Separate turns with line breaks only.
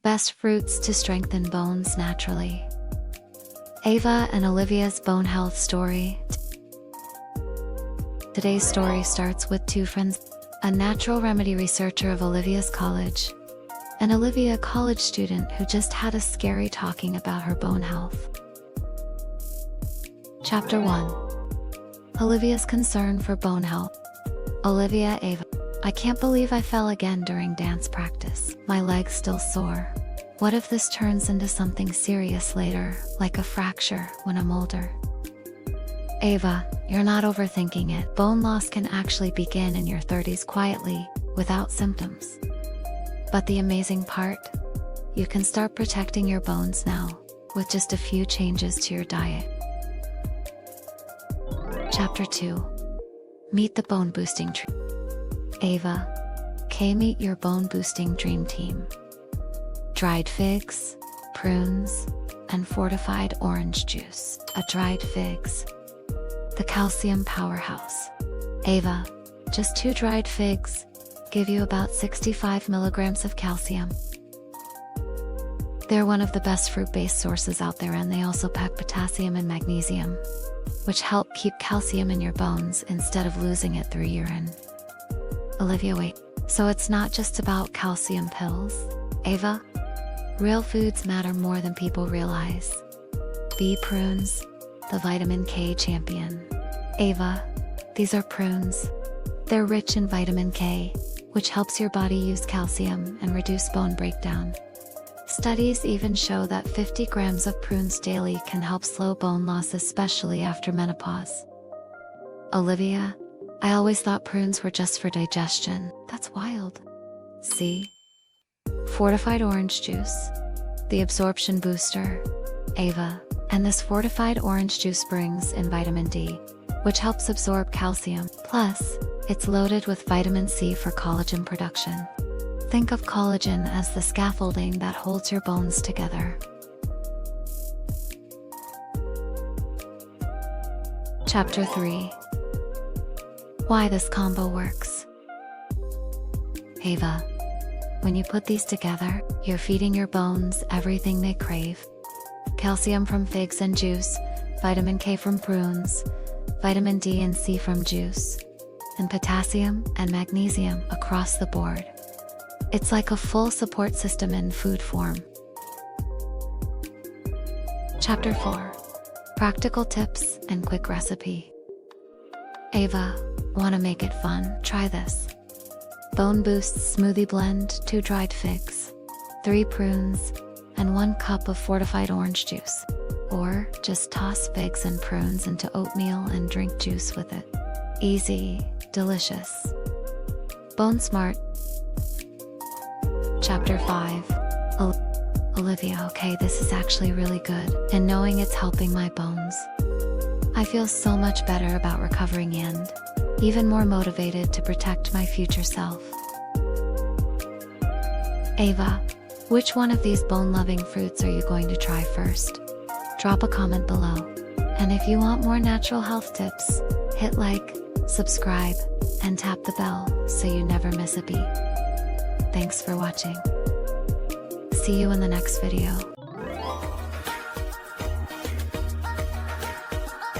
Best fruits to strengthen bones naturally. Ava and Olivia's bone health story. Today's story starts with two friends, a natural remedy researcher of Olivia's college, and Olivia, a college student who just had a scary talking about her bone health. Chapter 1. Olivia's concern for bone health. Olivia, Ava. I can't believe I fell again during dance practice. My leg's still sore. What if this turns into something serious later, like a fracture when I'm older? Ava, you're not overthinking it. Bone loss can actually begin in your 30s quietly, without symptoms. But the amazing part? You can start protecting your bones now, with just a few changes to your diet. Chapter 2. Meet the bone boosting tree. Ava, meet your bone boosting dream team. Dried figs, prunes, and fortified orange juice. A dried figs, the calcium powerhouse. Ava, just 2 dried figs give you about 65 milligrams of calcium. They're one of the best fruit-based sources out there, and they also pack potassium and magnesium, which help keep calcium in your bones instead of losing it through urine. Olivia, wait, so it's not just about calcium pills? Ava, real foods matter more than people realize. Bee prunes, the vitamin K champion. Ava, these are prunes. They're rich in vitamin K, which helps your body use calcium and reduce bone breakdown. Studies even show that 50 grams of prunes daily can help slow bone loss, especially after menopause. Olivia, I always thought prunes were just for digestion. That's wild. See? Fortified orange juice, the absorption booster. Ava, and this fortified orange juice brings in vitamin D, which helps absorb calcium. Plus, it's loaded with vitamin C for collagen production. Think of collagen as the scaffolding that holds your bones together. Chapter 3. Why this combo works. Ava, when you put these together, you're feeding your bones everything they crave. Calcium from figs and juice, vitamin K from prunes, vitamin D and C from juice, and potassium and magnesium across the board. It's like a full support system in food form. Chapter 4. Practical tips and quick recipe. Ava, want to make it fun? Try this. Bone Boost smoothie blend: 2 dried figs, 3 prunes, and 1 cup of fortified orange juice. Or just toss figs and prunes into oatmeal and drink juice with it. Easy, delicious. Bone Smart. Chapter 5. Olivia, okay, this is actually really good, and knowing it's helping my bones, I feel so much better about recovering and even more motivated to protect my future self. Ava, which one of these bone-loving fruits are you going to try first? Drop a comment below. And if you want more natural health tips, hit like, subscribe, and tap the bell so you never miss a beat. Thanks for watching. See you in the next video.